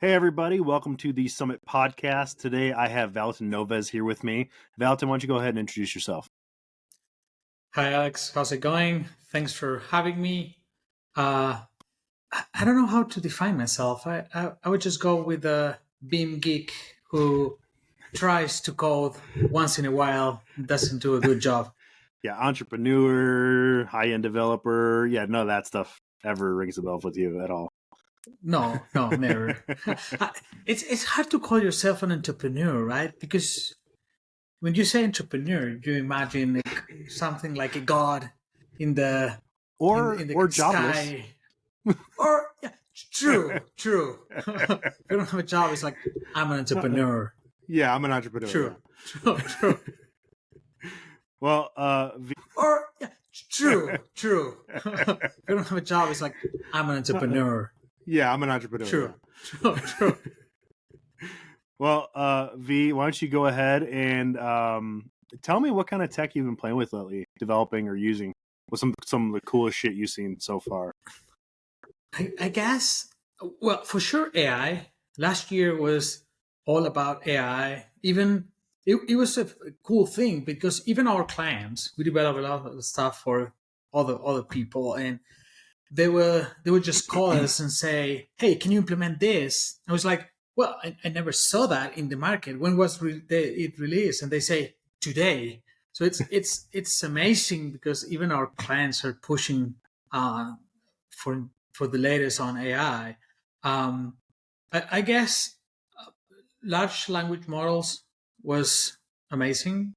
Hey, everybody. Welcome to the Summit Podcast. Today, I have Valentin Noves here with me. Valentin, why don't you go ahead and introduce yourself? Hi, Alex. How's it going? Thanks for having me. I don't know how to define myself. I would just go with a beam geek who tries to code once in a while, doesn't do a good job. Yeah, entrepreneur, high-end developer. Yeah, none of that stuff ever rings a bell with you at all. No, never. It's hard to call yourself an entrepreneur, right? Because when you say entrepreneur, you imagine something like a god in the or in the jobless. sky. Or yeah, true. If you don't have a job, it's like I'm an entrepreneur. Yeah, I'm an entrepreneur. True. Yeah. True. Well, Or yeah, true. If you don't have a job, it's like I'm an entrepreneur. Yeah, I'm an entrepreneur. True. Well, V, why don't you go ahead and tell me what kind of tech you've been playing with lately, developing or using? What's some of the coolest shit you've seen so far? I guess, well, for sure, AI. Last year was all about AI. Even it was a cool thing because even our clients, we develop a lot of stuff for other people, and they would just call us and say, "Hey, can you implement this?" I was like, "Well, I never saw that in the market. When was it released?" And they say, "Today." So it's amazing because even our clients are pushing for the latest on AI. I guess large language models was amazing.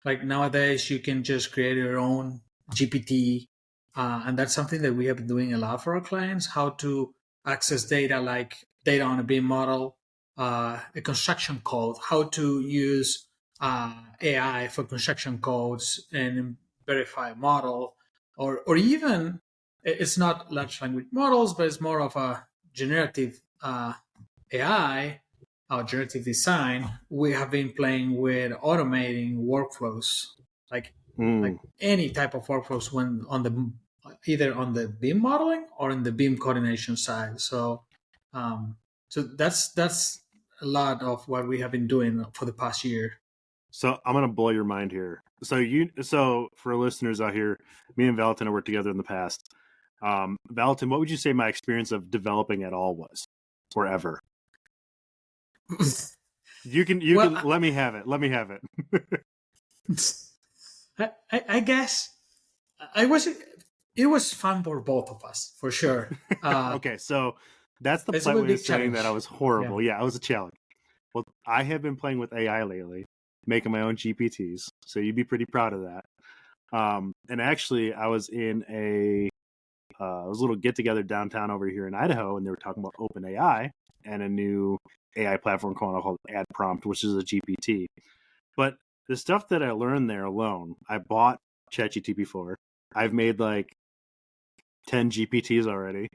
Like nowadays, you can just create your own GPT, and that's something that we have been doing a lot for our clients. How to access data, like data on a BIM model, a construction code, how to use AI for construction codes and verify a model, or even it's not large language models, but it's more of a generative AI or generative design. We have been playing with automating workflows, like any type of workflows when on the either on the BIM modeling or in the BIM coordination side. So that's a lot of what we have been doing for the past year. So I'm gonna blow your mind here. So for listeners out here, me and Valentin have worked together in the past. Valentin, what would you say my experience of developing at all was, or ever? You can let me have it. Let me have it. I guess it was fun for both of us for sure. Okay, so that's the polite way of saying that I was horrible. Yeah, I was a challenge. Well, I have been playing with AI lately, making my own GPTs. So you'd be pretty proud of that. And actually, I was in a little get together downtown over here in Idaho, and they were talking about OpenAI and a new AI platform called Ad Prompt, which is a GPT. But the stuff that I learned there alone, I bought ChatGPT for. I've made like 10 GPTs already,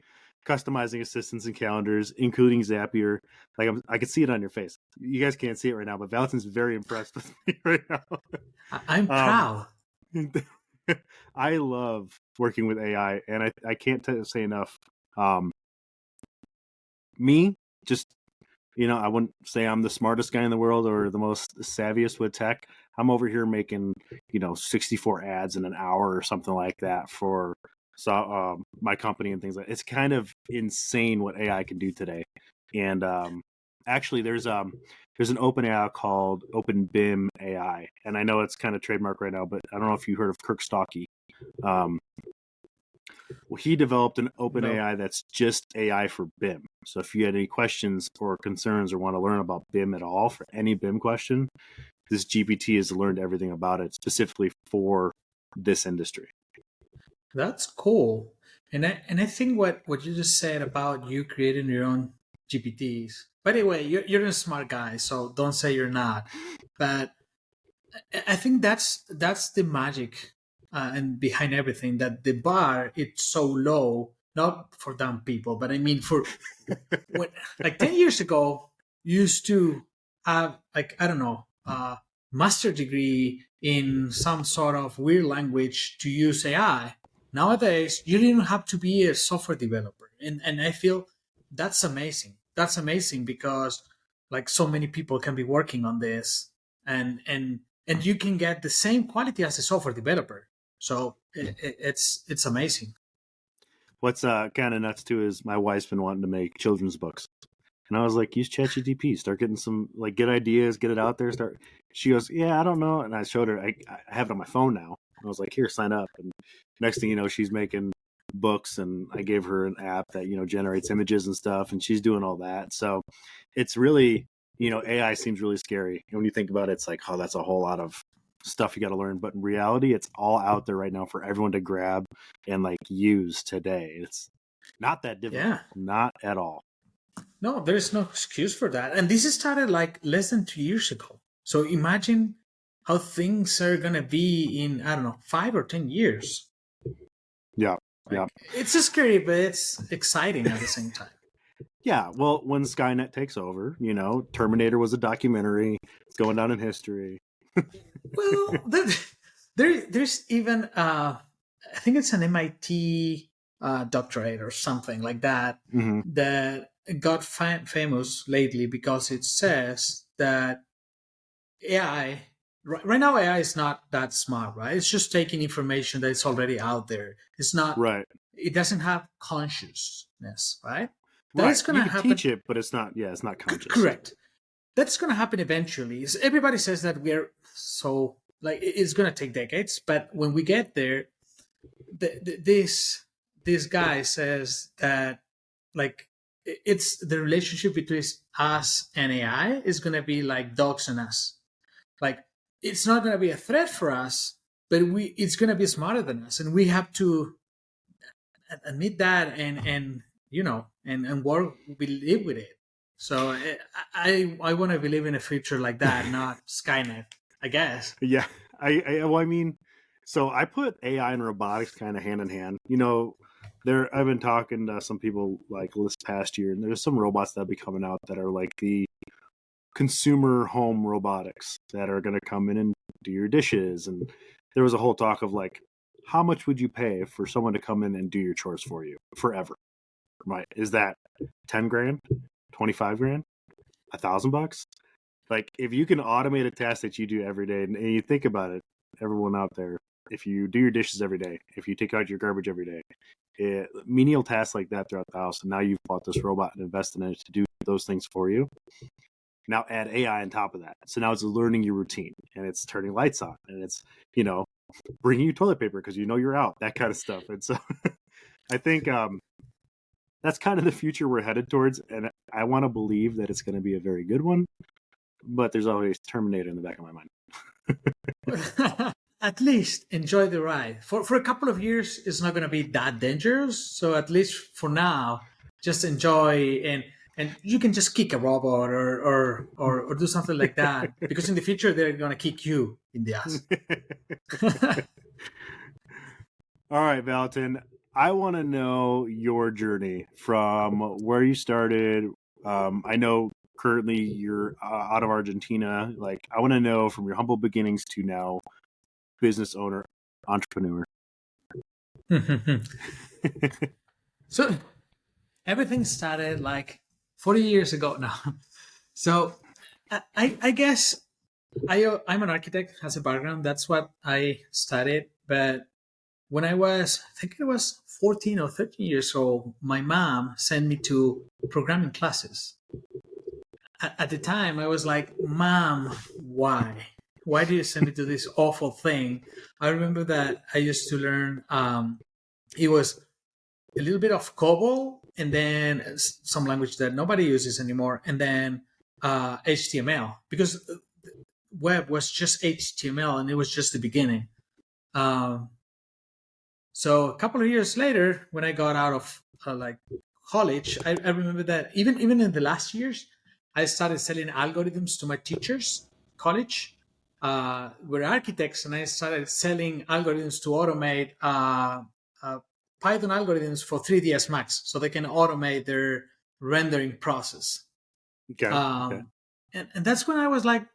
customizing assistants and calendars, including Zapier. Like I can see it on your face. You guys can't see it right now, but Valentin's very impressed with me right now. I'm proud. I love working with AI, and I can't say enough. Me, just I wouldn't say I'm the smartest guy in the world or the most savviest with tech. I'm over here making 64 ads in an hour or something like that for my company and things like that. It's kind of insane what AI can do today. And actually, there's an open AI called Open BIM AI, and I know it's kind of trademark right now, but I don't know if you heard of Kirk Stockey. Well, he developed an open AI that's just AI for BIM. So if you had any questions or concerns or want to learn about BIM at all for any BIM question, this GPT has learned everything about it specifically for this industry. That's cool. And I think what you just said about you creating your own GPTs. By the way, you're a smart guy, so don't say you're not. But I think that's the magic and behind everything, that the bar it's so low, not for dumb people, but I mean for like 10 years ago, you used to have like I don't know, master degree in some sort of weird language to use AI. Nowadays, you don't have to be a software developer, and I feel that's amazing. that's amazing because like so many people can be working on this, and you can get the same quality as a software developer. So it's amazing. What's kind of nuts too is my wife's been wanting to make children's books, and I was like, use ChatGPT, start getting some like good ideas, get it out there. Start. She goes, yeah, I don't know, and I showed her. I have it on my phone now. I was like, here, sign up, and next thing you know, she's making books, and I gave her an app that generates images and stuff, and she's doing all that. So it's really AI seems really scary, and when you think about it, it's like, oh, that's a whole lot of stuff you got to learn, but in reality it's all out there right now for everyone to grab and like use today. It's not that difficult. Yeah. Not at all. No, there's no excuse for that. And this started like less than 2 years ago. So imagine how things are gonna be in, I don't know, 5 or 10 years. Yeah. Like, yeah. It's scary, but it's exciting at the same time. Yeah. Well, when Skynet takes over, Terminator was a documentary. It's going down in history. Well, there's even I think it's an MIT doctorate or something like that that got famous lately because it says that AI right now AI is not that smart, right? It's just taking information that's already out there. It's not right. It doesn't have consciousness, right? That is going to happen. Teach it, but it's not. Yeah, it's not conscious. Correct. That's going to happen eventually. Everybody says that we're so like it's going to take decades, but when we get there, this guy says that like it's the relationship between us and AI is going to be like dogs and us. Like it's not going to be a threat for us, but it's going to be smarter than us, and we have to admit that and work. We live with it. So I want to believe in a future like that, not Skynet, I guess. Yeah, I mean, so I put AI and robotics kind of hand in hand. I've been talking to some people like this past year, and there's some robots that will be coming out that are like the consumer home robotics that are going to come in and do your dishes. And there was a whole talk of like, how much would you pay for someone to come in and do your chores for you forever? Right? Is that 10 grand, 25 grand, $1,000? Like if you can automate a task that you do every day, and you think about it, everyone out there, if you do your dishes every day, if you take out your garbage every day, menial tasks like that throughout the house, and now you've bought this robot and invested in it to do those things for you. Now add AI on top of that. So now it's learning your routine, and it's turning lights on, and it's, bringing you toilet paper because you're out, that kind of stuff. And so I think that's kind of the future we're headed towards, and I want to believe that it's going to be a very good one, but there's always Terminator in the back of my mind. At least enjoy the ride. For a couple of years, it's not going to be that dangerous. So at least for now, just enjoy, and you can just kick a robot or do something like that, because in the future they're going to kick you in the ass. All right, Valentin, I want to know your journey from where you started. I know currently you're out of Argentina. Like, I want to know from your humble beginnings to now business owner, entrepreneur. So everything started like 40 years ago now. So I guess I'm an architect, has a background. That's what I studied. But when I think it was 14 or 13 years old, my mom sent me to programming classes. At the time, I was like, Mom, why? Why do you send me to this awful thing? I remember that I used to learn, it was a little bit of COBOL, and then some language that nobody uses anymore, and then HTML, because web was just HTML and it was just the beginning. So a couple of years later, when I got out of college, I remember that even in the last years, I started selling algorithms to my teachers. College, we're architects, and I started selling algorithms to automate Python algorithms for 3ds Max, so they can automate their rendering process. Okay. And that's when I was like,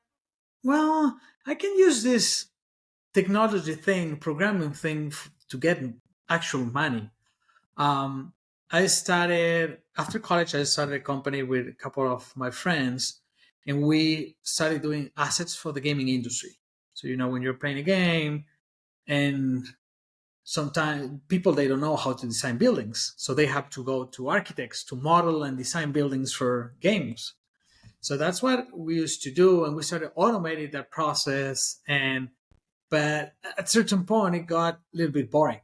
well, I can use this technology thing, programming thing to get actual money. I started after college, I started a company with a couple of my friends, and we started doing assets for the gaming industry. So, when you're playing a game, and sometimes people, they don't know how to design buildings, so they have to go to architects to model and design buildings for games. So that's what we used to do, and we started automating that process. But at a certain point, it got a little bit boring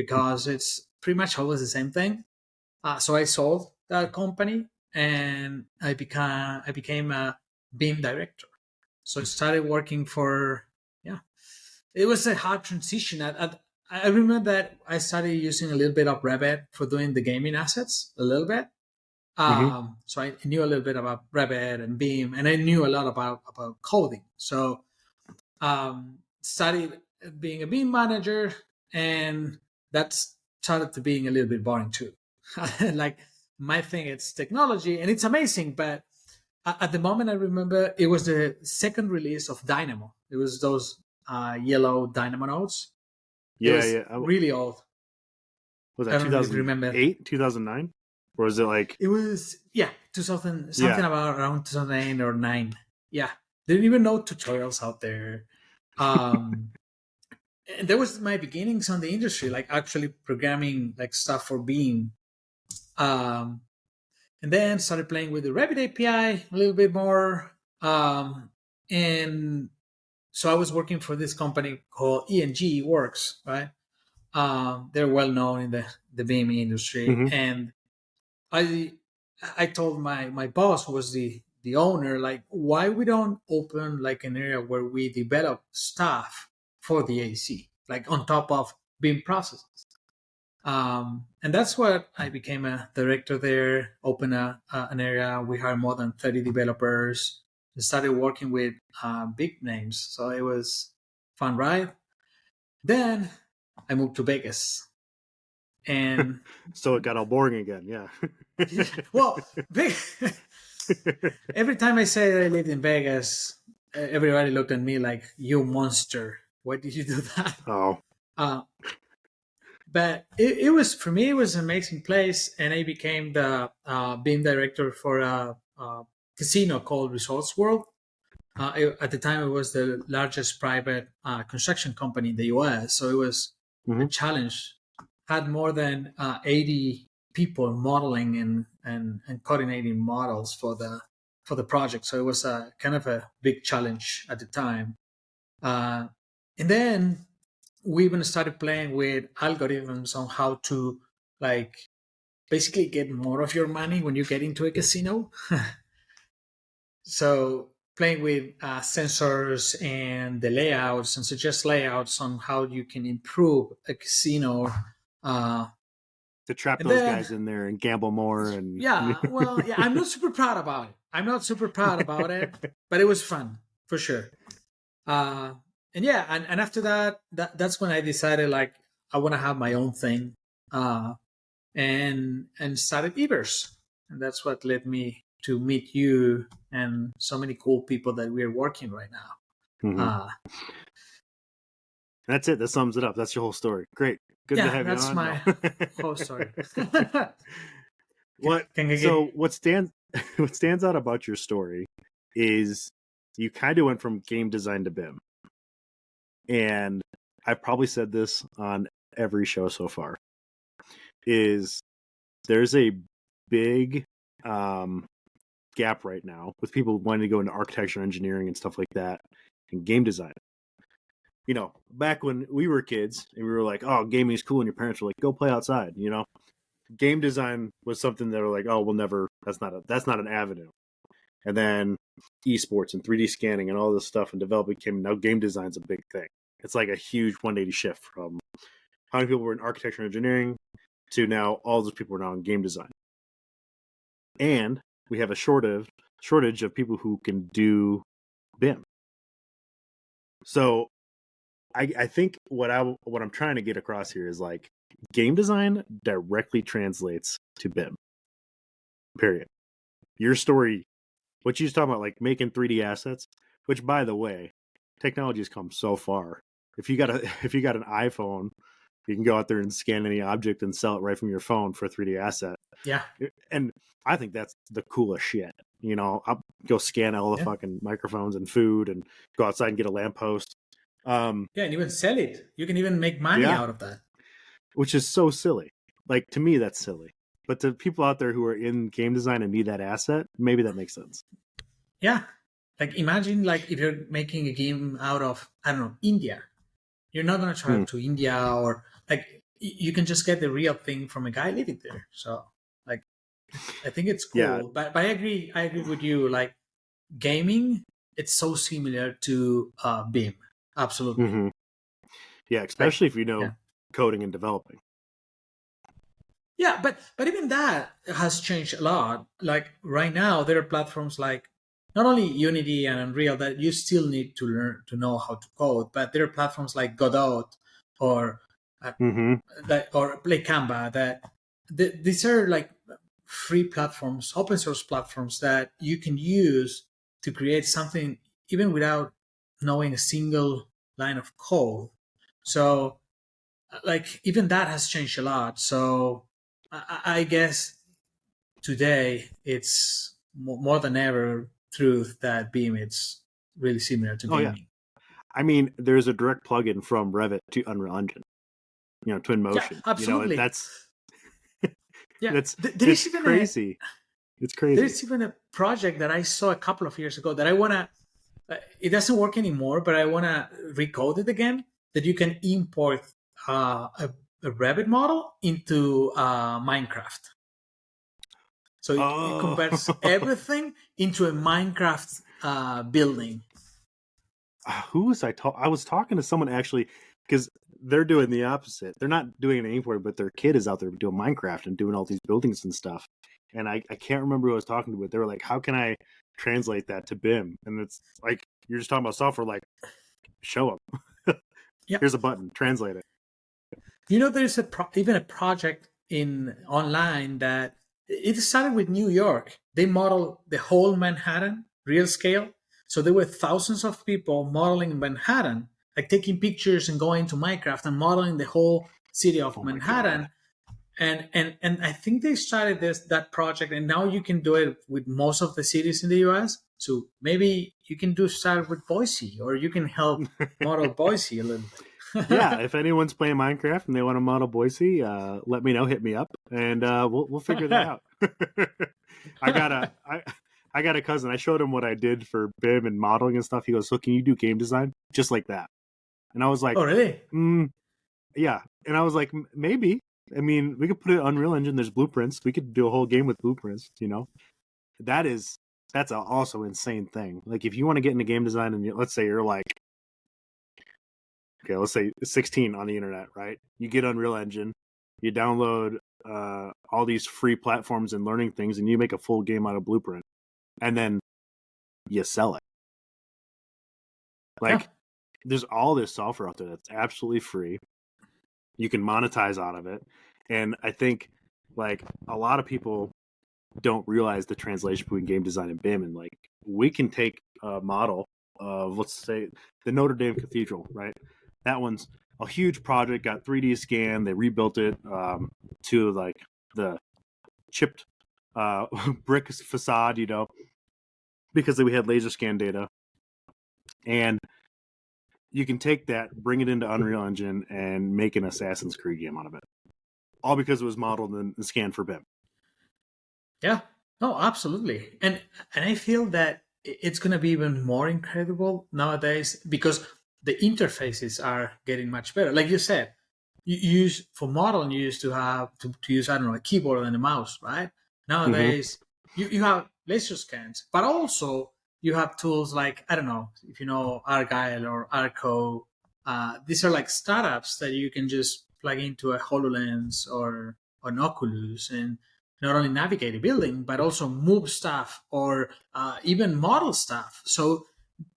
because it's pretty much always the same thing. So I sold that company, and I became a BIM director. So I started working for, yeah. It was a hard transition. I remember that I started using a little bit of Revit for doing the gaming assets, a little bit. Mm-hmm. So I knew a little bit about Revit and BIM, and I knew a lot about coding. So started being a BIM manager, and that started to being a little bit boring too. Like, my thing, it's technology, and it's amazing, but at the moment, I remember it was the second release of Dynamo. It was those yellow Dynamo nodes. It Yeah, was yeah. really old. Was I that don't know if you remember. 2008, 2009? Or was it like, It was, yeah, 2000, something yeah. about around 2008 or 9. Yeah, didn't even know tutorials out there. Um, and that was my beginnings on the industry, like actually programming like stuff for Beam. Um, and then started playing with the Revit API a little bit more. And so I was working for this company called ENG Works, right? They're well known in the BIM industry, Mm-hmm. and I I told my boss, who was the owner, like, why we don't open like an area where we develop stuff for the AC, like on top of BIM processes. And that's what I became a director there. Open an area. We hired more than 30 developers. And started working with big names, so it was fun, right? Then I moved to Vegas, and So it got all boring again, yeah. well, every time I say I lived in Vegas, everybody looked at me like, "You monster! Why did you do that?" Oh. Uh, but it was, for me, it was an amazing place, and I became the BIM director for a casino called Resorts World. At the time, it was the largest private construction company in the U.S., so it was a Mm-hmm. challenge. Had more than 80 people modeling and coordinating models for the project, so it was a kind of a big challenge at the time. Uh, and then we even started playing with algorithms on how to, like, basically get more of your money when you get into a casino. So playing with sensors and the layouts, and suggest layouts on how you can improve a casino. Uh, To trap and those then, guys in there and gamble more and yeah, well, yeah, I'm not super proud about it. I'm not super proud about it, but it was fun for sure. Uh, and yeah, and after that's when I decided, like, I want to have my own thing, uh, and started Evers, and that's what led me to meet you and so many cool people that we're working right now. Mhm. That's it. That sums it up. That's your whole story. Great. Good to Yeah, have you that's on. No. my whole story. can, What can I get? so what stands what stands out about your story is you kind of went from game design to BIM. And I've probably said this on every show so far. Is there's a big gap right now with people wanting to go into architecture, engineering, and stuff like that, and game design. You know, back when we were kids and we were like, "Oh, gaming is cool," and your parents were like, "Go play outside." You know, game design was something that were like, "Oh, we'll never. That's not an avenue." And then esports and 3D scanning and all this stuff and development came. Now game design's a big thing. It's like a huge 180 shift from how many people were in architecture and engineering to now all those people are now in game design. And we have a shortage of people who can do BIM. So I think what I'm trying to get across here is, like, game design directly translates to BIM. Period. Your story, what you was talking about, like making 3D assets, which, by the way, technology has come so far. If you got an iPhone You can go out there and scan any object and sell it right from your phone for a 3D asset. Yeah. And I think that's the coolest shit. I'll go scan all the fucking microphones and food and go outside and get a lamppost. And even sell it. You can even make money out of that. Which is so silly. Like, to me, that's silly. But to people out there who are in game design and need that asset, maybe that makes sense. Yeah. Like, imagine, like, if you're making a game out of, I don't know, India. You're not going to travel to India, or, like, you can just get the real thing from a guy living there. So, like, I think it's cool. Yeah. But I agree with you. Like, gaming, it's so similar to BIM. Absolutely. Mm-hmm. Yeah, especially if you know coding and developing. Yeah, but even that has changed a lot. Like, right now, there are platforms like not only Unity and Unreal that you still need to learn to know how to code, but there are platforms like Godot or or Play Canva these are like free platforms, open source platforms that you can use to create something even without knowing a single line of code. So, like, even that has changed a lot. So I guess today it's more than ever truth that BIM is really similar to gaming. Yeah. I mean, there's a direct plugin from Revit to Unreal Engine. Twin Motion. Yeah, absolutely. That's it's crazy. It's crazy. There's even a project that I saw a couple of years ago that I want to. It doesn't work anymore, but I want to recode it again. That you can import a Revit model into Minecraft. So it converts everything into a Minecraft building. Who was I talking? I was talking to someone actually, because they're doing the opposite. They're not doing it anymore, but their kid is out there doing Minecraft and doing all these buildings and stuff. And I can't remember who I was talking to, but they were like, how can I translate that to BIM? And it's like, you're just talking about software, like, show them. Here's a button, translate it. There's even a project online that it started with New York. They modeled the whole Manhattan, real scale. So there were thousands of people modeling Manhattan, like taking pictures and going to Minecraft and modeling the whole city of Manhattan. And I think they started that project, and now you can do it with most of the cities in the US. So maybe you can start with Boise, or you can help model Boise a little bit. Yeah, if anyone's playing Minecraft and they want to model Boise, let me know, hit me up, and we'll figure that out. I got a cousin. I showed him what I did for BIM and modeling and stuff. He goes, "So can you do game design just like that?" And I was like, "Oh, really?" Yeah. And I was like, maybe. I mean, we could put it on Unreal Engine. There's blueprints. We could do a whole game with blueprints. That's also insane thing. Like, if you want to get into game design, and let's say you're like, okay, let's say 16 on the internet, right? You get Unreal Engine, you download all these free platforms and learning things, and you make a full game out of Blueprint, and then you sell it. Like, there's all this software out there that's absolutely free. You can monetize out of it. And I think, like, a lot of people don't realize the translation between game design and BIM. And, like, we can take a model of, let's say, the Notre Dame Cathedral, right? That one's a huge project, got 3D scan. They rebuilt it to, like, the chipped brick facade, because we had laser scan data. And you can take that, bring it into Unreal Engine, and make an Assassin's Creed game out of it. All because it was modeled and scanned for BIM. Yeah, no, absolutely. And I feel that it's going to be even more incredible nowadays because the interfaces are getting much better. Like you said, you use for modeling, you used to have to use, I don't know, a keyboard and a mouse, right? Nowadays, you have laser scans, but also you have tools like, I don't know, if you know Argyle or Arco. These are like startups that you can just plug into a HoloLens or an Oculus and not only navigate a building, but also move stuff or even model stuff. So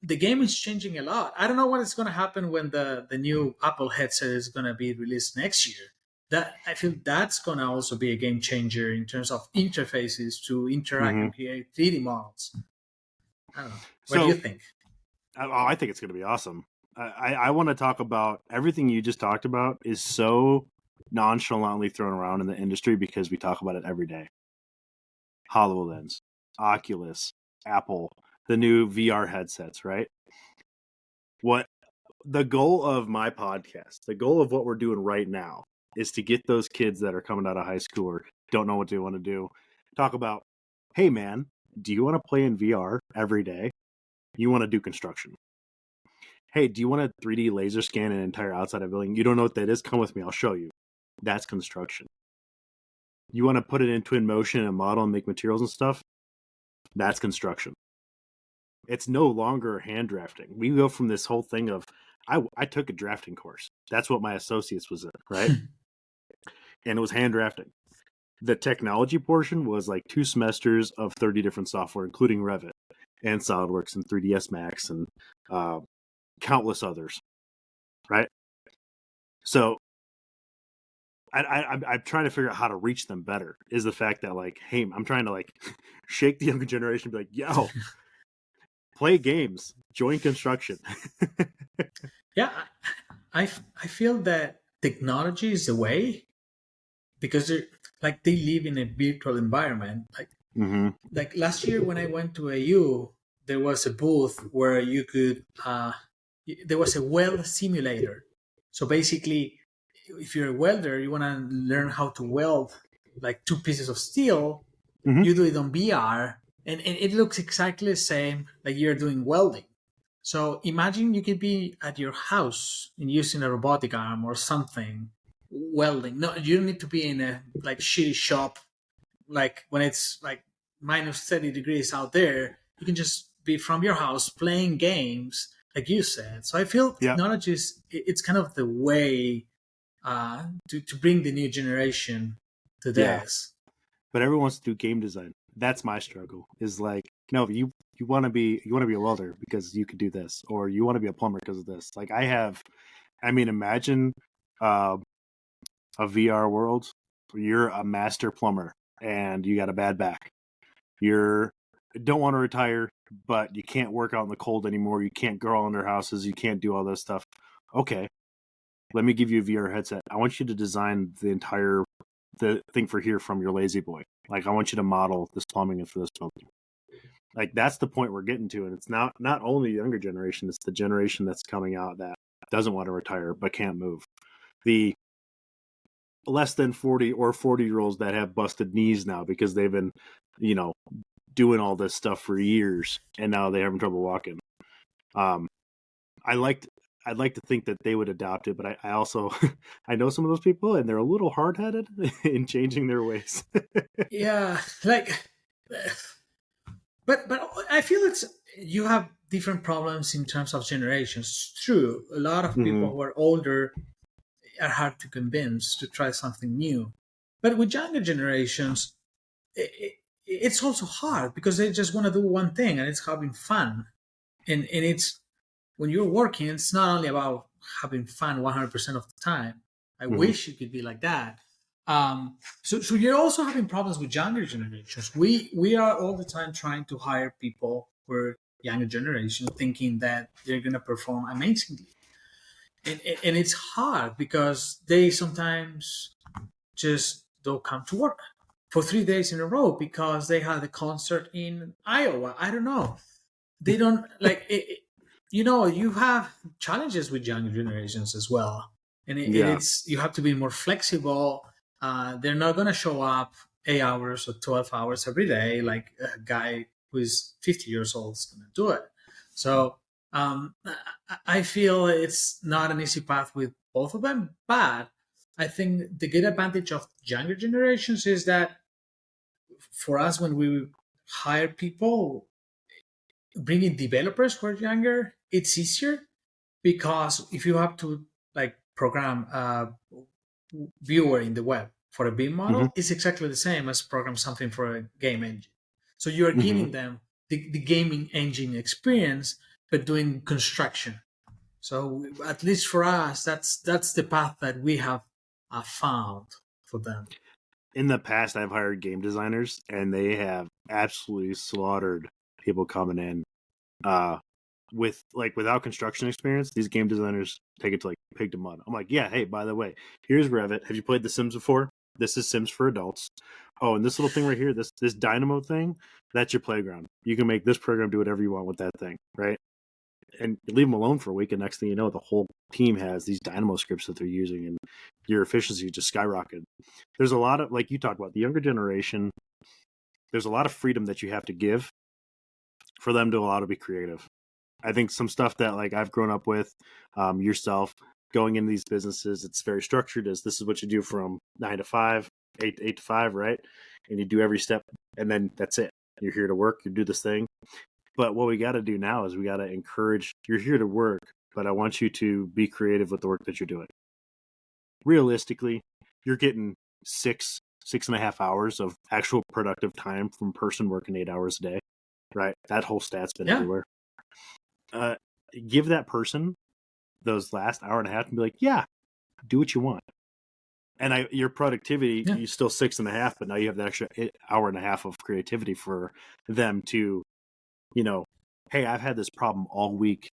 the game is changing a lot. I don't know what is going to happen when the new Apple headset is going to be released next year. That I feel that's going to also be a game changer in terms of interfaces to interact and create 3D models. I don't know. What do you think? I think it's going to be awesome. I want to talk about everything you just talked about is so nonchalantly thrown around in the industry because we talk about it every day. HoloLens, Oculus, Apple, the new VR headsets, right? What the goal of my podcast, the goal of what we're doing right now is to get those kids that are coming out of high school or don't know what they want to do, talk about, hey man, do you want to play in VR every day? You want to do construction. Hey, do you want to 3D laser scan an entire outside of a building? You don't know what that is? Come with me, I'll show you. That's construction. You want to put it in twin motion and model and make materials and stuff? That's construction. It's no longer hand drafting. We go from this whole thing of, I took a drafting course. That's what my associates was in, right? And it was hand drafting. The technology portion was like 2 semesters of 30 different software, including Revit and SolidWorks and 3ds Max and countless others, right? So I'm trying to figure out how to reach them better. Is the fact that like, hey, I'm trying to like shake the younger generation, and be like, yo, play games, join construction. Yeah, I feel that technology is the way, because they live in a virtual environment. Like last year when I went to AU, there was a booth where you could there was a weld simulator. So basically, if you're a welder, you want to learn how to weld like 2 pieces of steel. You do it on VR, and it looks exactly the same like you're doing welding. So imagine you could be at your house and using a robotic arm or something welding. No, you don't need to be in a like shitty shop like when it's like minus 30 degrees out there. You can just be from your house playing games like you said. So I feel technology is it's kind of the way to bring the new generation to this. But everyone wants to do game design. That's my struggle. Is like, no, you want to be a welder because you could do this, or you want to be a plumber because of this. Like imagine a VR world where you're a master plumber and you got a bad back. You don't want to retire, but you can't work out in the cold anymore. You can't grow under houses. You can't do all this stuff. Okay, let me give you a VR headset. I want you to design the thing for here from your lazy boy. Like, I want you to model this plumbing and for this building. Like, that's the point we're getting to. And it's not only the younger generation, it's the generation that's coming out that doesn't want to retire but can't move. The less than 40 or 40-year-olds that have busted knees now because they've been, doing all this stuff for years and now they're having trouble walking. I'd like to think that they would adopt it, but I also I know some of those people and they're a little hard-headed in changing their ways. Yeah, but I feel you have different problems in terms of generations. True, a lot of people who are older are hard to convince to try something new, but with younger generations, it's also hard because they just want to do one thing and it's having fun, and it's when you're working, it's not only about having fun 100% of the time. I wish it could be like that. So you're also having problems with younger generations. We are all the time trying to hire people who are younger generation, thinking that they're going to perform amazingly. And it's hard because they sometimes just don't come to work for 3 days in a row because they had a concert in Iowa. I don't know. They don't like it. You have challenges with younger generations as well, and it's you have to be more flexible. They're not going to show up 8 hours or 12 hours every day like a guy who is 50 years old is going to do it. So I feel it's not an easy path with both of them, but I think the good advantage of younger generations is that for us, when we hire people, bringing developers who are younger, it's easier because if you have to like program a viewer in the web for a BIM model, it's exactly the same as program something for a game engine. So you are giving them the gaming engine experience, but doing construction. So at least for us, that's the path that we have found for them. In the past, I've hired game designers, and they have absolutely slaughtered people coming in without construction experience, these game designers take it to like pig to mud. I'm like, yeah, hey, by the way, here's Revit. Have you played The Sims before? This is Sims for adults. Oh, and this little thing right here, this dynamo thing, that's your playground. You can make this program do whatever you want with that thing, right? And you leave them alone for a week, and next thing you know, the whole team has these dynamo scripts that they're using, and your efficiency just skyrocketed. There's a lot of, like you talked about, the younger generation, there's a lot of freedom that you have to give for them to allow to be creative. I think some stuff that like I've grown up with, yourself going into these businesses, it's very structured as this is what you do from 9 to 5, 8 to 5, right? And you do every step, and then that's it. You're here to work, you do this thing. But what we got to do now is we got to encourage, you're here to work, but I want you to be creative with the work that you're doing. Realistically, you're getting 6.5 hours of actual productive time from a person working 8 hours a day, right? That whole stat's been everywhere. Give that person those last hour and a half and be like, yeah, do what you want. And your productivity, you still 6.5, but now you have that extra hour and a half of creativity for them to, hey, I've had this problem all week.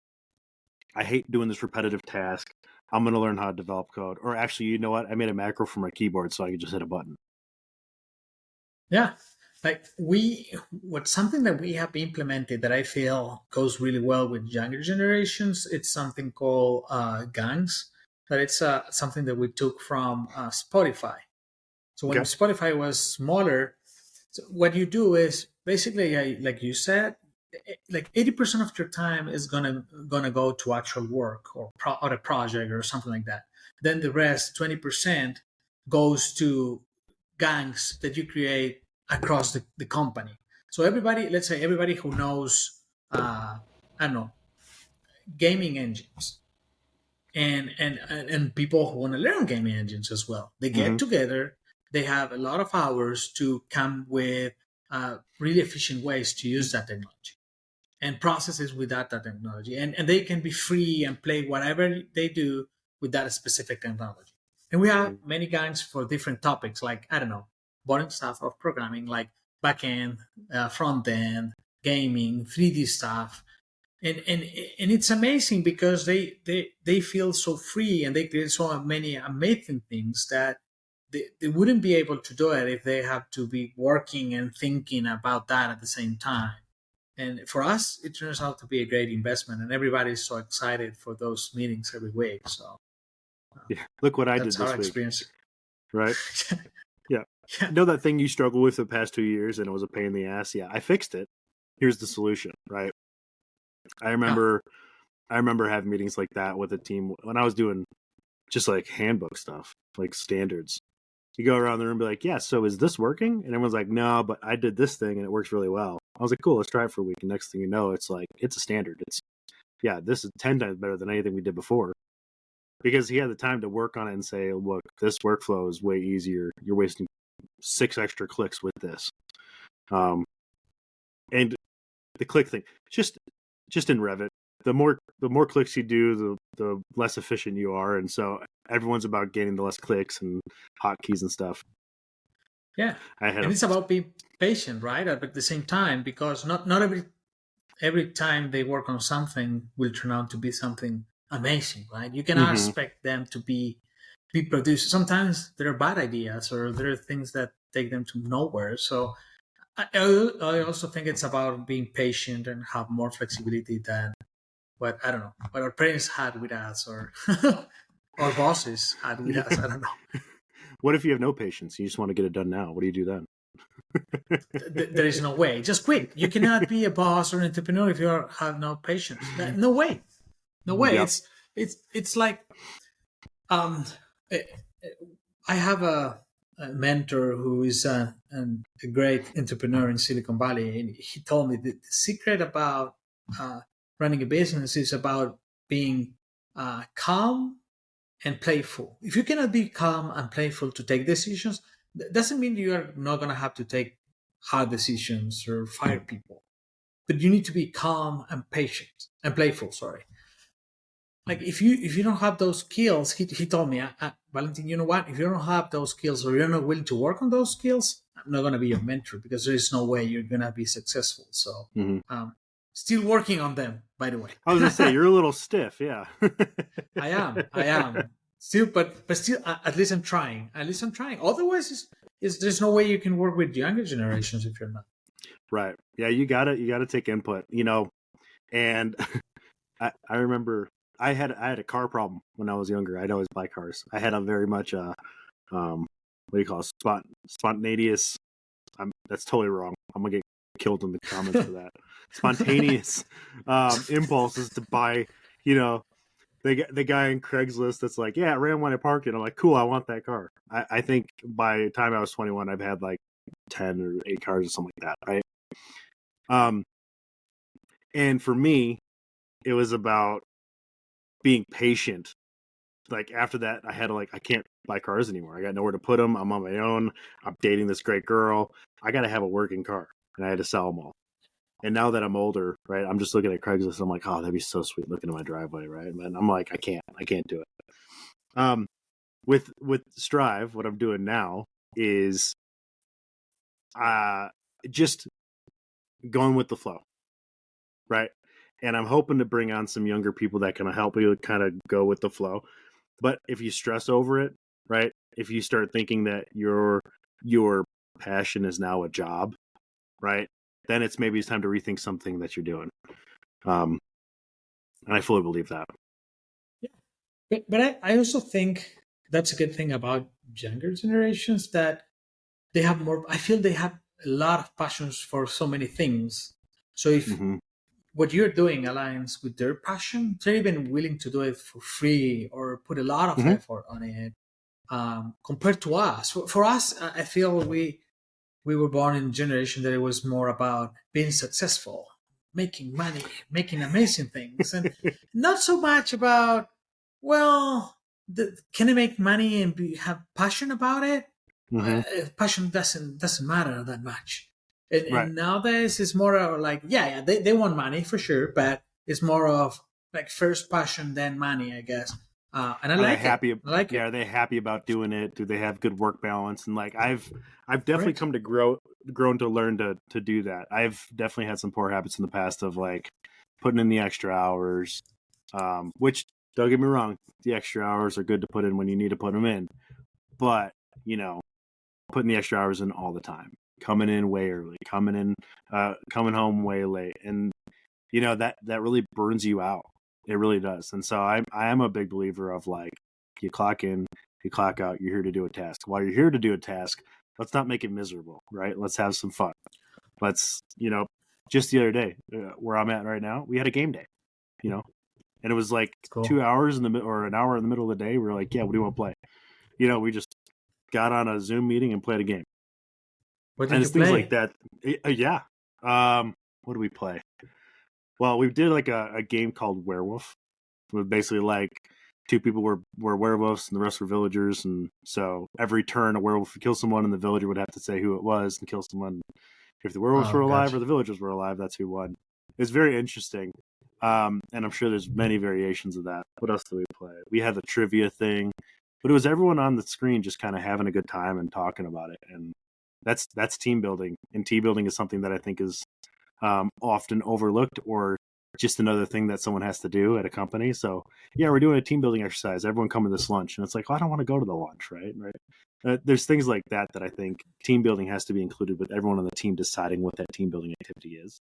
I hate doing this repetitive task. I'm going to learn how to develop code. Or actually, you know what? I made a macro for my keyboard so I can just hit a button. Yeah. Like what's something that we have implemented that I feel goes really well with younger generations, it's something called gangs. But it's something that we took from Spotify. So when Spotify was smaller, so what you do is basically, like you said, like 80% of your time is gonna go to actual work or a project or something like that. Then the rest, 20%, goes to gangs that you create across the company. So let's say everybody who knows, I don't know, gaming engines, and people who want to learn gaming engines as well. They get together. They have a lot of hours to come with really efficient ways to use that technology and processes with that technology. And they can be free and play whatever they do with that specific technology. And we have many gangs for different topics, like, I don't know, boring stuff of programming, like backend, front end, gaming, 3D stuff. And it's amazing because they feel so free and they create so many amazing things that they wouldn't be able to do it if they have to be working and thinking about that at the same time. And for us, it turns out to be a great investment, and everybody's so excited for those meetings every week. So, look what I did this week. Experience. Right? Yeah. You know that thing you struggled with the past 2 years and it was a pain in the ass? Yeah, I fixed it. Here's the solution, right? I remember having meetings like that with a team when I was doing just like handbook stuff, like standards. You go around the room and be like, yeah, so is this working? And everyone's like, no, but I did this thing and it works really well. I was like, cool, let's try it for a week. And next thing you know, it's like, it's a standard. This is 10 times better than anything we did before. Because he had the time to work on it and say, look, this workflow is way easier. You're wasting 6 extra clicks with this. And the click thing, just in Revit, the more clicks you do, the less efficient you are. And so everyone's about getting the less clicks and hotkeys and stuff. Yeah. And it's about being patient, right? At the same time, because not every time they work on something will turn out to be something amazing, right? You cannot expect them to be produced. Sometimes there are bad ideas or there are things that take them to nowhere. So I also think it's about being patient and have more flexibility than what our parents had with us or our bosses had with us. I don't know. What if you have no patience? You just want to get it done now. What do you do then? There is no way. Just quit. You cannot be a boss or an entrepreneur if you have no patience. No way. No way. Yep. It's like I have a mentor who is a great entrepreneur in Silicon Valley, and he told me the secret about running a business is about being calm and playful. If you cannot be calm and playful to take decisions, that doesn't mean you are not going to have to take hard decisions or fire people. But you need to be calm and patient and playful. Sorry. Like if you don't have those skills, he told me, Valentin, you know what? If you don't have those skills or you're not willing to work on those skills, I'm not going to be your mentor because there is no way you're going to be successful. So Still working on them, by the way. I was gonna say you're a little stiff, yeah. I am still, but still, at least I'm trying. At least I'm trying. Otherwise, is there's no way you can work with younger generations if you're not. Right. Yeah, you gotta take input, and I remember I had a car problem when I was younger. I'd always buy cars. I had a very much what do you call it? Spontaneous. That's totally wrong. I'm gonna get killed in the comments for that. Spontaneous impulses to buy, the guy in Craigslist that's like, yeah, it ran when I parked it. I'm like, cool, I want that car. I think by the time I was 21, I've had like 10 or 8 cars or something like that, right? And for me, it was about being patient. Like after that, I had to I can't buy cars anymore. I got nowhere to put them. I'm on my own. I'm dating this great girl. I got to have a working car, and I had to sell them all. And now that I'm older, right, I'm just looking at Craigslist. I'm like, oh, that'd be so sweet looking at my driveway, right? And I'm like, I can't do it. With Strive, what I'm doing now is just going with the flow, right? And I'm hoping to bring on some younger people that can help you kind of go with the flow. But if you stress over it, right? If you start thinking that your passion is now a job, right? Then it's time to rethink something that you're doing. And I fully believe that. Yeah. But I also think that's a good thing about younger generations, that they have more. I feel they have a lot of passions for so many things. So if what you're doing aligns with their passion, they're even willing to do it for free or put a lot of effort on it. Compared to us, for us, I feel we were born in a generation that it was more about being successful, making money, making amazing things, and not so much about, well, can I make money and have passion about it? Passion doesn't matter that much. And nowadays it's more like, yeah, they want money for sure, but it's more of like first passion then money, I guess. And I like it. I like it. Are they happy about doing it? Do they have good work balance? And I've definitely come to grown to learn to do that. I've definitely had some poor habits in the past of putting in the extra hours, which, don't get me wrong, the extra hours are good to put in when you need to put them in, but putting the extra hours in all the time, coming in way early, coming home way late, and that really burns you out. It really does. And so I am a big believer of you clock in, you clock out, you're here to do a task. While you're here to do a task, let's not make it miserable, right? Let's have some fun. Let's, just the other day, where I'm at right now, we had a game day, and it was cool. 2 hours or an hour in the middle of the day. We're like, yeah, what do you want to play? We just got on a Zoom meeting and played a game. What did you play? Things like that. Yeah. What do we play? Well, we did a game called Werewolf. It was basically two people were werewolves and the rest were villagers, and so every turn a werewolf would kill someone and the villager would have to say who it was and kill someone. If the werewolves were alive or the villagers were alive, that's who won. It's very interesting. And I'm sure there's many variations of that. What else did we play? We had the trivia thing, but it was everyone on the screen just kind of having a good time and talking about it. And that's team building. And team building is something that I think is often overlooked, or just another thing that someone has to do at a company. So yeah, we're doing a team building exercise. Everyone come to this lunch, and it's like, I don't want to go to the lunch, right? There's things like that I think team building has to be included with everyone on the team deciding what that team building activity is.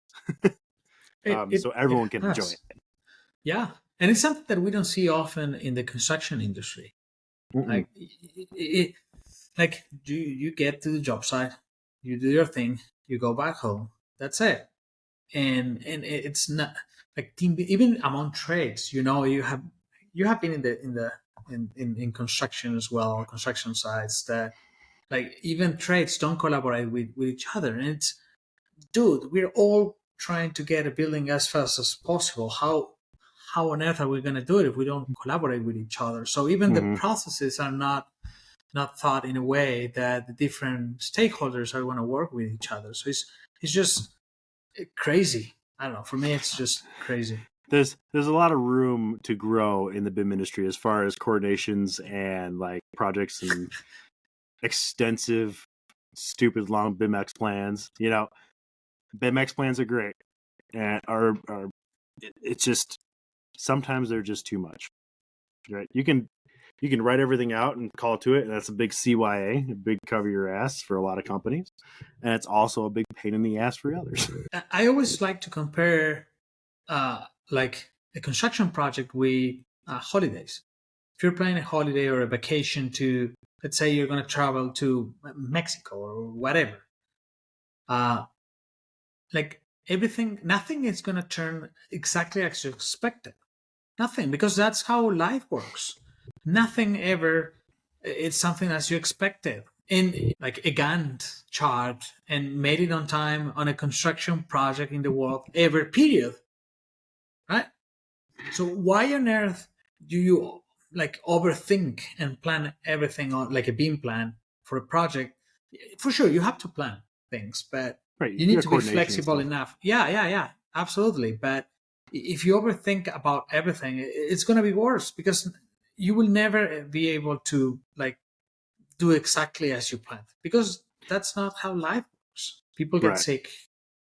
So everyone can enjoy it. Yeah, and it's something that we don't see often in the construction industry. Mm-mm. You get to the job site, you do your thing, you go back home. That's it. And it's not like team, even among trades. You have been in construction as well, construction sites, that even trades don't collaborate with each other. And it's, dude, we're all trying to get a building as fast as possible. How on earth are we going to do it if we don't collaborate with each other? So even the processes are not thought in a way that the different stakeholders are going to work with each other. So it's just crazy. I don't know. For me, it's just crazy. There's a lot of room to grow in the BIM industry as far as coordinations and projects and extensive, stupid long BIMX plans. BIMX plans are great. and it's just sometimes they're just too much. Right? You can write everything out and call to it, and that's a big CYA, a big cover your ass for a lot of companies, and it's also a big pain in the ass for others. I always like to compare like a construction project with holidays. If you're planning a holiday or a vacation to, let's say you're going to travel to Mexico or whatever, like everything, nothing is going to turn exactly as you expected. Nothing, because that's how life works. Nothing ever it's something as you expected. In like a Gantt chart and made it on time on a construction project in the world ever period, right? So why on earth do you like overthink and plan everything on like a beam plan for a project? For sure, you have to plan things, but Right, you need to be flexible enough. Yeah, absolutely. But if you overthink about everything, it's going to be worse because you will never be able to like do exactly as you planned because that's not how life works. People get sick,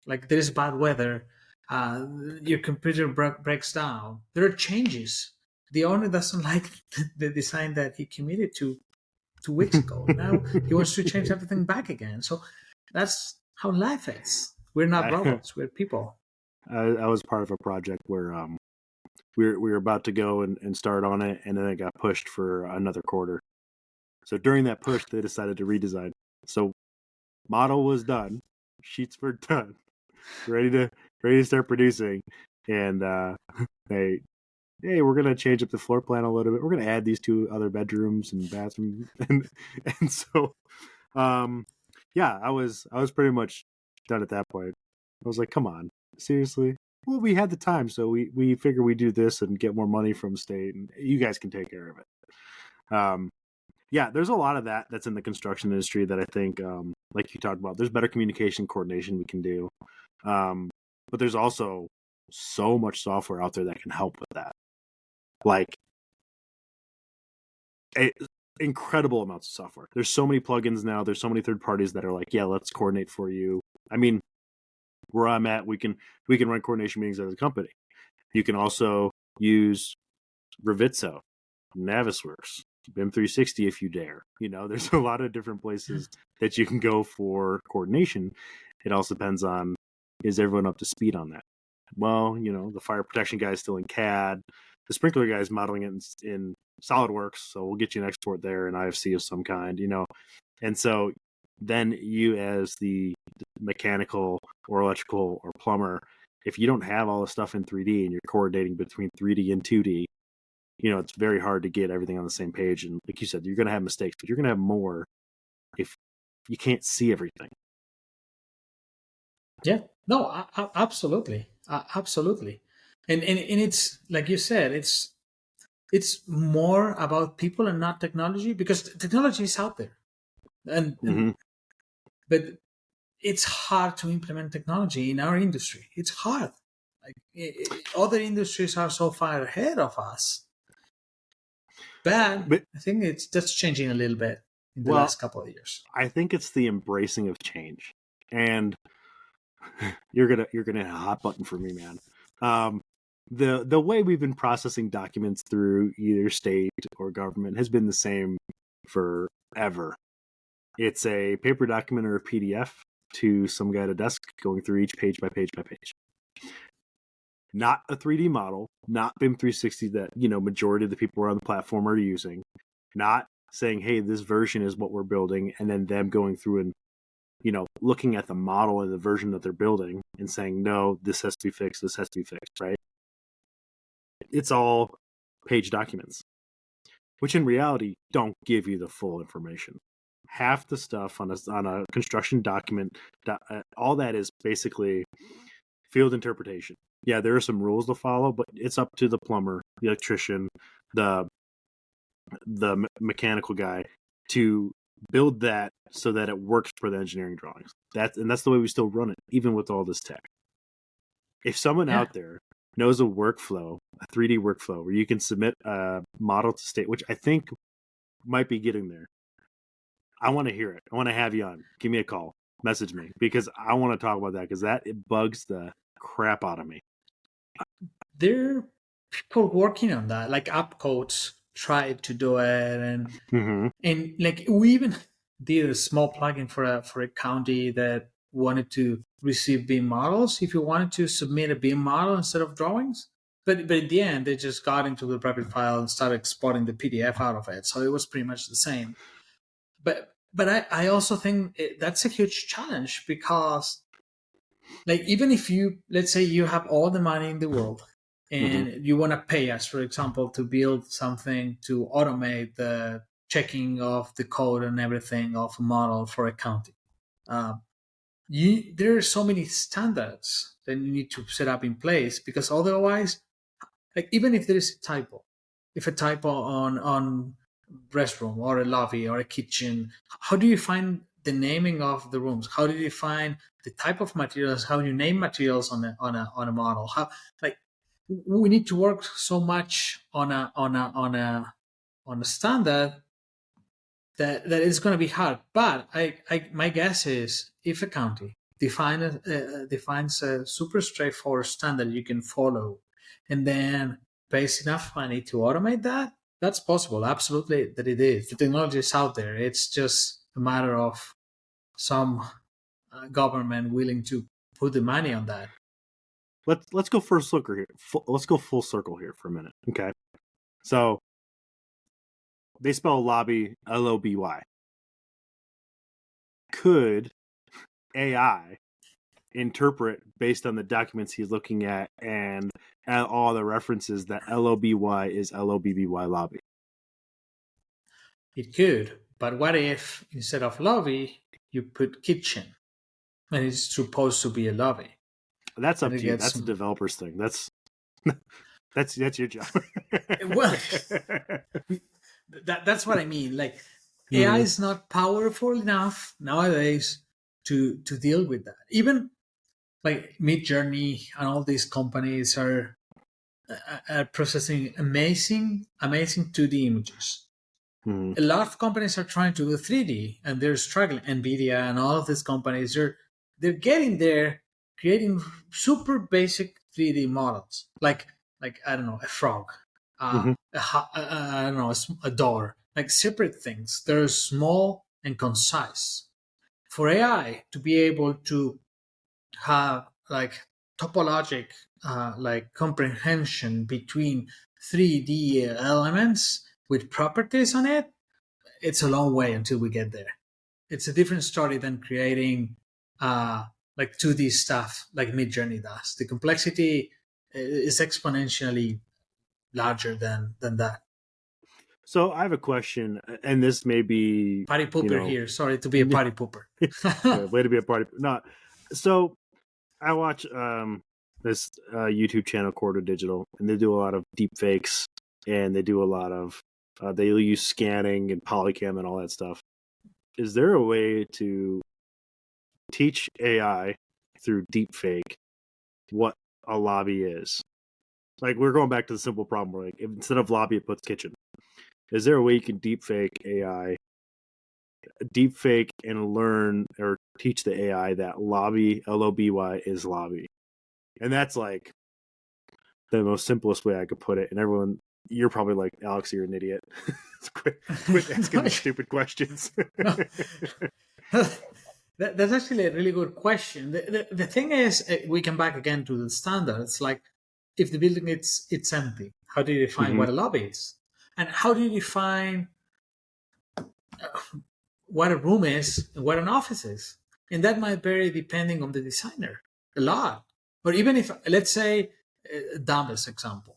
like there is bad weather, your computer breaks down. There are changes. The owner doesn't like the design that he committed to 2 weeks ago. Now he wants to change everything back again. So that's how life is. We're not robots. We're people. I was part of a project where we were about to go and start on it, and then it got pushed for another quarter. So during that push, they decided to redesign. So model was done, sheets were done, ready to start producing, and hey, we're gonna change up the floor plan a little bit. We're gonna add these 2 other bedrooms and bathrooms, and so, yeah, I was pretty much done at that point. I was like, come on, seriously. Well, we had the time, so we figure we do this and get more money from state, and you guys can take care of it. Yeah, there's a lot of that's in the construction industry that I think, like you talked about, there's better communication coordination we can do. But there's also so much software out there that can help with that. Like, incredible amounts of software. There's so many plugins now. There's so many third parties that are like, yeah, let's coordinate for you. I mean, where I'm at, we can run coordination meetings as a company. You can also use Revitso, Navisworks, BIM 360 if you dare. There's a lot of different places that you can go for coordination. It also depends on, is everyone up to speed on that? Well, the fire protection guy is still in CAD. The sprinkler guy is modeling it in SolidWorks, so we'll get you an export there, an IFC of some kind, And so then you as the mechanical or electrical or plumber, if you don't have all the stuff in 3D and you're coordinating between 3D and 2D, it's very hard to get everything on the same page. And like you said, you're going to have mistakes, but you're going to have more if you can't see everything. Yeah, no, absolutely. Absolutely. And it's like you said, it's more about people and not technology because technology is out there. But it's hard to implement technology in our industry. It's hard. Like other industries are so far ahead of us. But I think that's changing a little bit in the last couple of years. I think it's the embracing of change, and you're gonna hit a hot button for me, man. The way we've been processing documents through either state or government has been the same forever. It's a paper document or a PDF to some guy at a desk going through each page by page by page. Not a 3D model, not BIM 360 that, majority of the people around the platform are using. Not saying, hey, this version is what we're building, and then them going through and, looking at the model and the version that they're building and saying, no, this has to be fixed, this has to be fixed, right? It's all page documents, which in reality don't give you the full information. Half the stuff on a construction document, all that is basically field interpretation. Yeah, there are some rules to follow, but it's up to the plumber, the electrician, the mechanical guy to build that so that it works for the engineering drawings. That's the way we still run it, even with all this tech. If someone out there knows a workflow, a 3D workflow, where you can submit a model to state, which I think might be getting there, I want to hear it. I want to have you on. Give me a call. Message me, because I want to talk about that, because it bugs the crap out of me. There are people working on that, like app codes tried to do it, and like we even did a small plugin for a county that wanted to receive BIM models. If you wanted to submit a BIM model instead of drawings, but in the end they just got into the Revit file and started exporting the PDF out of it, so it was pretty much the same. But I also think that's a huge challenge, because like even if you, let's say you have all the money in the world and you want to pay us, for example, to build something to automate the checking of the code and everything of a model for accounting, there are so many standards that you need to set up in place, because otherwise, like even if there is a typo, if a typo on restroom or a lobby or a kitchen, how do you find the naming of the rooms? How do you find the type of materials? How do you name materials on a model? How, like, we need to work so much on a standard that it's going to be hard. But my guess is, if a county defines a super straightforward standard you can follow, and then pays enough money to automate that, that's possible. Absolutely, that it is. The technology is out there. It's just a matter of some government willing to put the money on that. Let's go full circle here. Let's go full circle here for a minute. Okay, so they spell lobby LOBY. Could AI interpret based on the documents he's looking at and all the references that LOBY is LOBBY lobby? It could, but what if instead of lobby you put kitchen, and it's supposed to be a lobby? That's up to you. That's a developer's thing. That's your job. Well, that's what I mean. Like, AI is not powerful enough nowadays to deal with that. Even like Midjourney and all these companies are processing amazing 2D images. A lot of companies are trying to do 3D and they're struggling. NVIDIA and all of these companies, they're getting there, creating super basic 3D models, like I don't know, a frog, I don't know, a door, like separate things. They're small and concise. For AI to be able to have like topologic like comprehension between 3D elements with properties on it, it's a long way until we get there. It's a different story than creating like 2D stuff like Midjourney does. The complexity is exponentially larger than that. So I have a question, and this may be party pooper here. Sorry to be a party pooper. Yeah, way to be a party. No, so I watch this YouTube channel, Quarter Digital, and they do a lot of deep fakes, and they do a lot of they use scanning and polycam and all that stuff. Is there a way to teach AI through deep fake what a lobby is? Like, we're going back to the simple problem where, like, instead of lobby, it puts kitchen. Is there a way you can deep fake AI, deep fake and learn or teach the AI that lobby, LOBY, is lobby? And that's like the most simplest way I could put it. And everyone, you're probably like, Alex, you're an idiot. quit asking me stupid questions. That's actually a really good question. The thing is, we come back again to the standards. Like, if the building it's empty, how do you define what a lobby is? And how do you define what a room is and what an office is? And that might vary depending on the designer a lot. Or even if, let's say, dumbest example,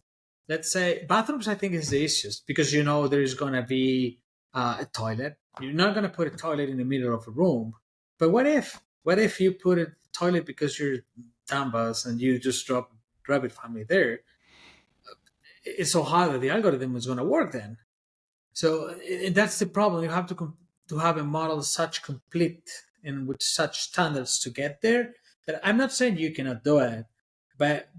let's say bathrooms, I think is the easiest, because there's going to be a toilet. You're not going to put a toilet in the middle of a room. But what if you put a toilet because you're dumbass and you just drop Rabbit family there? It's so hard that the algorithm is going to work then. So that's the problem. You have to have a model such complete and with such standards to get there. That I'm not saying you cannot do it, but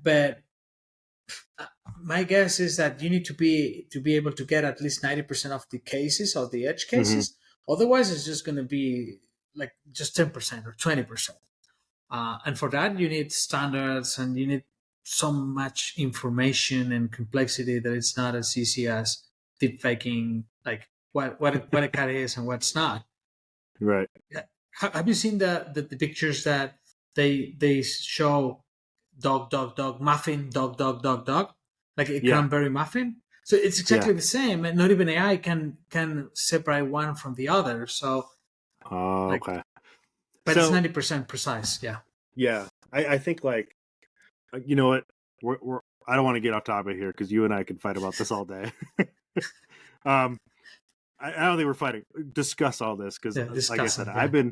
my guess is that you need to be able to get at least 90% of the cases, or the edge cases. Otherwise, it's just going to be like just 10% or 20%. And for that, you need standards and you need so much information and complexity that it's not as easy as deep faking, like what a cat is and what's not. Right. Have you seen the pictures that they show dog muffin dog like a cranberry muffin? So it's exactly the same, and not even AI can separate one from the other. So okay. But it's 90% precise. Yeah. Yeah. I think like, you know what? We're I don't want to get off topic here because you and I could fight about this all day. I don't think we're fighting. Discuss all this because, like I said, I've been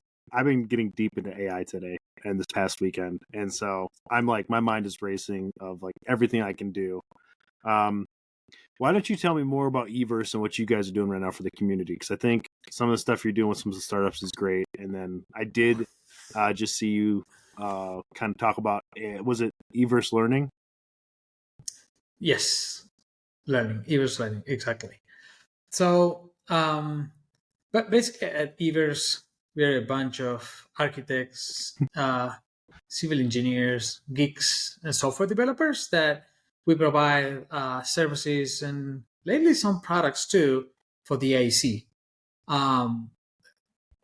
getting deep into AI today and this past weekend, and so I'm like, my mind is racing of like everything I can do. Why don't you tell me more about Everse and what you guys are doing right now for the community? Because I think some of the stuff you're doing with some of the startups is great, and then I did just see you kind of talk about, was it Everse Learning? Yes, Everse Learning, exactly. So, but basically at Everse, we're a bunch of architects, civil engineers, geeks, and software developers that we provide services and lately some products too for the AC.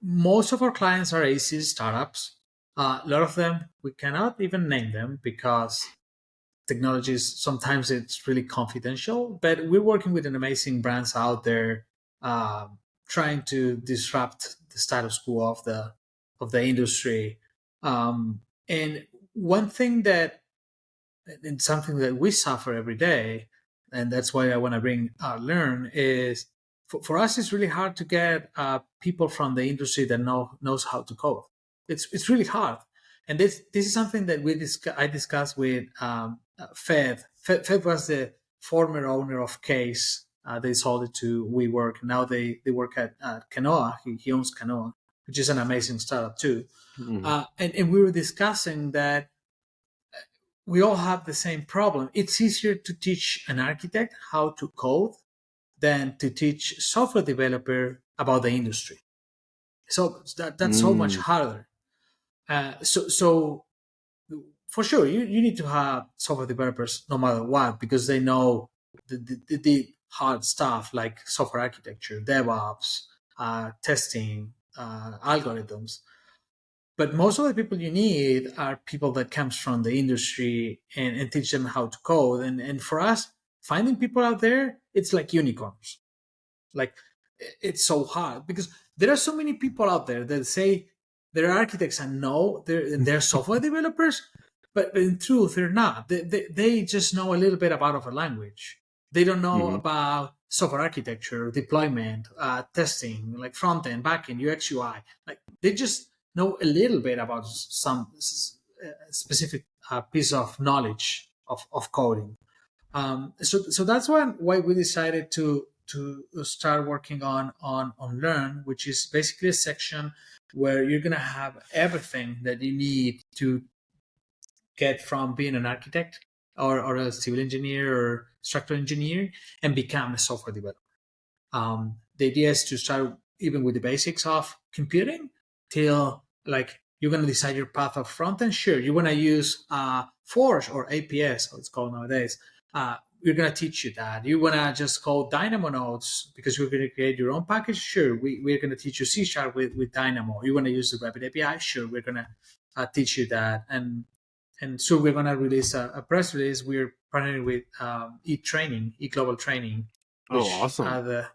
Most of our clients are AC startups. A lot of them, we cannot even name them because technologies, sometimes it's really confidential, but we're working with an amazing brands out there trying to disrupt the status quo of the industry. And one thing that, and something that we suffer every day, and that's why I want to bring Learn, is for us it's really hard to get people from the industry that knows how to code. It's really hard, and this is something that I discussed with Fed. Fed was the former owner of Case. They sold it to WeWork. Now they work at Canoa. He owns Canoa, which is an amazing startup too. Mm-hmm. And we were discussing that we all have the same problem. It's easier to teach an architect how to code than to teach software developer about the industry. So that's so much harder. So for sure, you need to have software developers no matter what, because they know the hard stuff like software architecture, DevOps, testing, algorithms. But most of the people you need are people that comes from the industry and teach them how to code. And for us, finding people out there, it's like unicorns. Like it's so hard because there are so many people out there that say they're architects and no, they're software developers, but in truth, they're not. They just know a little bit about a language. They don't know about software architecture, deployment, testing, like front end, back end, UX, UI. Like they just know a little bit about some specific piece of knowledge of coding. So that's why we decided to start working on Learn, which is basically a section where you're gonna have everything that you need to get from being an architect or a civil engineer or structural engineer and become a software developer. The idea is to start even with the basics of computing till like you're going to decide your path of front end. Sure, you want to use Forge or APS, how it's called nowadays. We're going to teach you that. You want to just call Dynamo nodes because you're going to create your own package. Sure, we're going to teach you C# with Dynamo. You want to use the Rapid API. Sure, we're going to teach you that. And so we're going to release a press release. We're partnering with eGlobal Training. Which awesome. Are the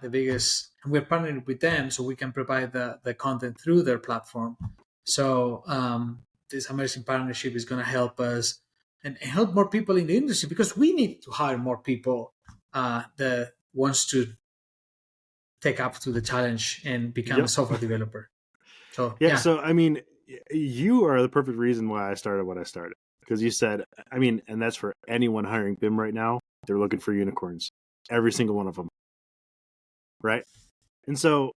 biggest, and we're partnering with them so we can provide the content through their platform. So this amazing partnership is going to help us and help more people in the industry because we need to hire more people that wants to take up to the challenge and become a software developer. So so I mean, you are the perfect reason why I started what I started, because you said, I mean, and that's for anyone hiring BIM right now, they're looking for unicorns, every single one of them, right? And so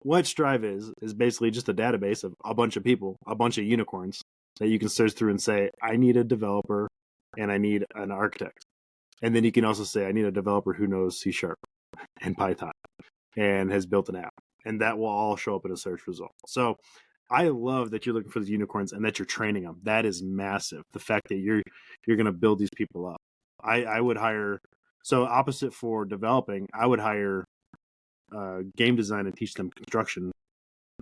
what Strive is basically just a database of a bunch of people, a bunch of unicorns that you can search through and say, I need a developer and I need an architect. And then you can also say, I need a developer who knows C# and Python and has built an app. And that will all show up in a search result. So I love that you're looking for the unicorns and that you're training them. That is massive. The fact that you're going to build these people up. I would hire. So opposite for developing, I would hire game design and teach them construction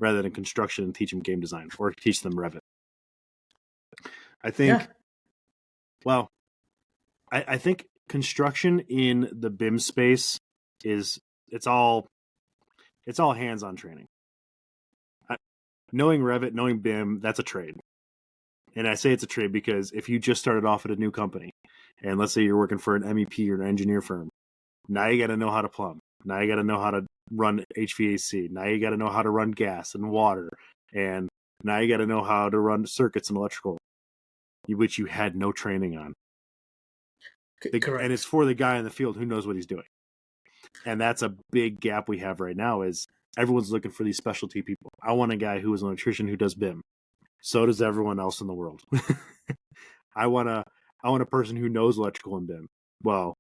rather than construction and teach them game design or teach them Revit. I think. Well, I think construction in the BIM space is it's all hands-on training. Knowing Revit, knowing BIM, that's a trade. And I say it's a trade because if you just started off at a new company, and let's say you're working for an MEP or an engineer firm, now you got to know how to plumb. Now you got to know how to run HVAC. Now you got to know how to run gas and water. And now you got to know how to run circuits and electrical, which you had no training on. Correct. And it's for the guy in the field who knows what he's doing. And that's a big gap we have right now is everyone's looking for these specialty people. I want a guy who is an electrician who does BIM. So does everyone else in the world. I want a person who knows electrical and BIM. Well,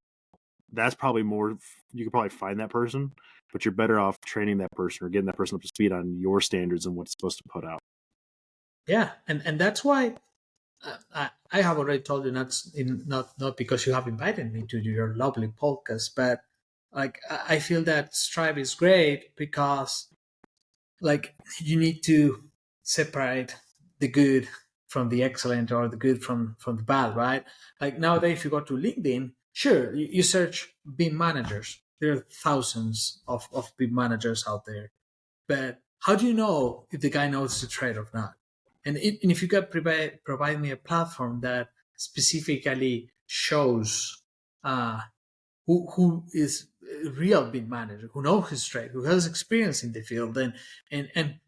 that's probably more, you could probably find that person, but you're better off training that person or getting that person up to speed on your standards and what's supposed to put out. Yeah, and that's why I have already told you not because you have invited me to your lovely podcast, but like I feel that Stripe is great because like you need to separate the good from the excellent or the good from the bad, right? Like nowadays, if you go to LinkedIn, sure, you search BIM managers. There are thousands of BIM managers out there, but how do you know if the guy knows the trade or not? And if you could provide me a platform that specifically shows who is a real BIM manager, who knows his trade, who has experience in the field, and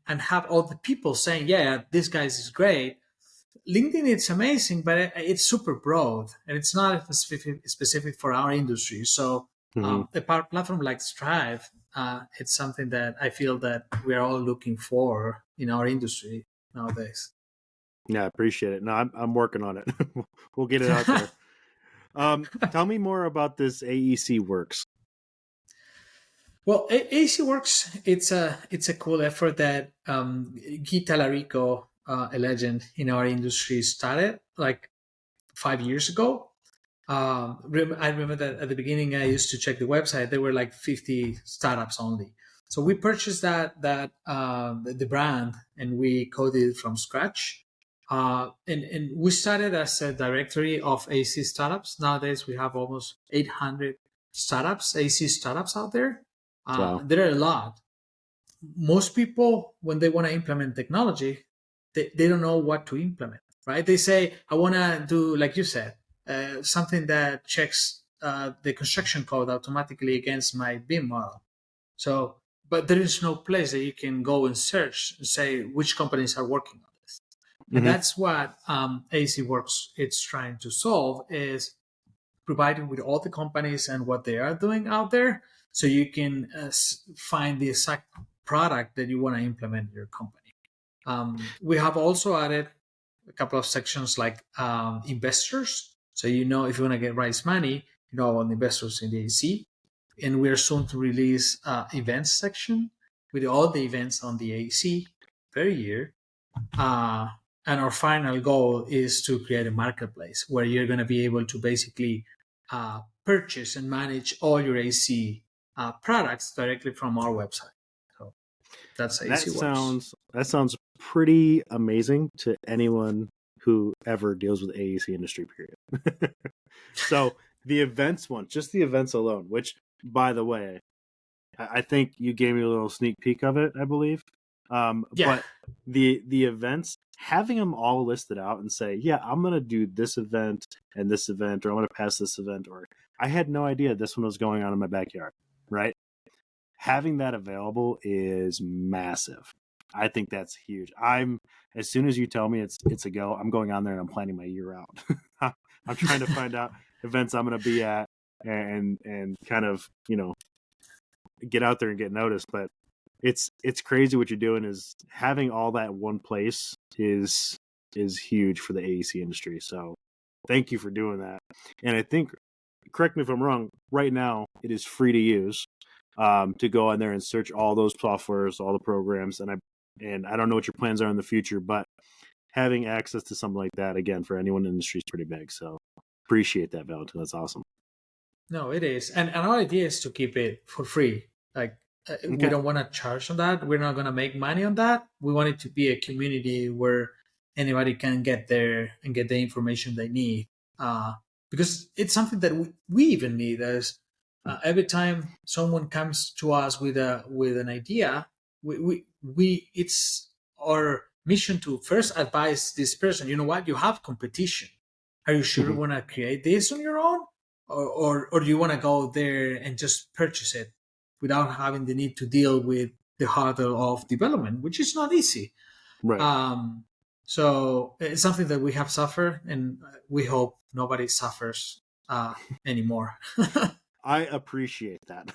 have all the people saying, yeah, this guy is great. LinkedIn, it's amazing, but it's super broad and it's not specific for our industry. So a platform like Stripe, it's something that I feel that we're all looking for in our industry nowadays. Yeah, I appreciate it. No, I'm working on it. We'll get it out there. Tell me more about this AEC Works. Well, AEC Works, it's a cool effort that Guy Talarico, a legend in our industry, started like 5 years ago. I remember that at the beginning I used to check the website. There were like 50 startups only. So we purchased the brand and we coded it from scratch. And we started as a directory of AC startups. Nowadays we have almost 800 AC startups out there. Wow. There are a lot. Most people, when they want to implement technology, they don't know what to implement, right? They say, I want to do, like you said, something that checks the construction code automatically against my BIM model. So, but there is no place that you can go and search and say which companies are working on this. And that's what AC Works it's trying to solve is providing with all the companies and what they are doing out there, so you can find the exact product that you want to implement in your company. We have also added a couple of sections like investors. So if you want to raise money, on investors in the AC. And we're soon to release events section with all the events on the AC per year. And our final goal is to create a marketplace where you're going to be able to basically purchase and manage all your AC products directly from our website. So that's AC Works. That sounds pretty amazing to anyone who ever deals with the AEC industry, period. So the events one, just the events alone, which, by the way, I think you gave me a little sneak peek of it, I believe. But the events, having them all listed out and say, yeah, I'm going to do this event and this event, or I'm going to pass this event, or I had no idea this one was going on in my backyard, right? Having that available is massive. I think that's huge. As soon as you tell me it's a go, I'm going on there and I'm planning my year out. I'm trying to find out events I'm going to be at and kind of, get out there and get noticed. But it's crazy what you're doing. Is having all that in one place is huge for the AEC industry. So thank you for doing that. And I think, correct me if I'm wrong, right now it is free to use, to go on there and search all those softwares, all the programs. And And I don't know what your plans are in the future, but having access to something like that, again, for anyone in the industry is pretty big. So appreciate that, Valentin. That's awesome. No, it is. And our idea is to keep it for free. Like, we don't want to charge on that. We're not going to make money on that. We want it to be a community where anybody can get there and get the information they need. Because it's something that we even need. As every time someone comes to us with an idea, we it's our mission to first advise this person. You know what? You have competition. Are you sure you want to create this on your own? Or do you want to go there and just purchase it without having the need to deal with the hurdle of development, which is not easy. Right. So it's something that we have suffered, and we hope nobody suffers anymore. I appreciate that.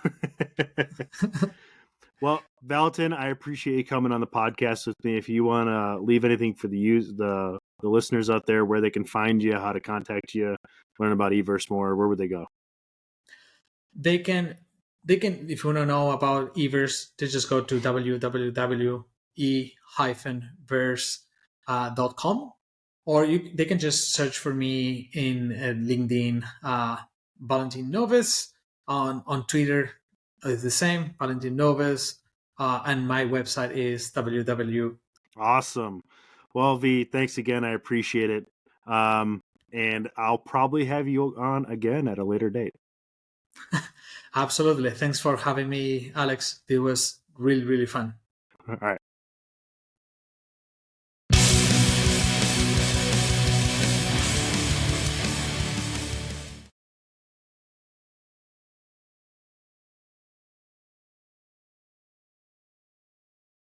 Well, Valentin, I appreciate you coming on the podcast with me. If you want to leave anything for the listeners out there, where they can find you, how to contact you, learn about Everse more, where would they go? They can, if you want to know about Everse, they just go to www.e-verse.com, or they can just search for me in LinkedIn, Valentin Noves. On Twitter, it's the same, Valentin Noves, and my website is www. Awesome. Well, V, thanks again. I appreciate it. And I'll probably have you on again at a later date. Absolutely. Thanks for having me, Alex. It was really, really fun. All right.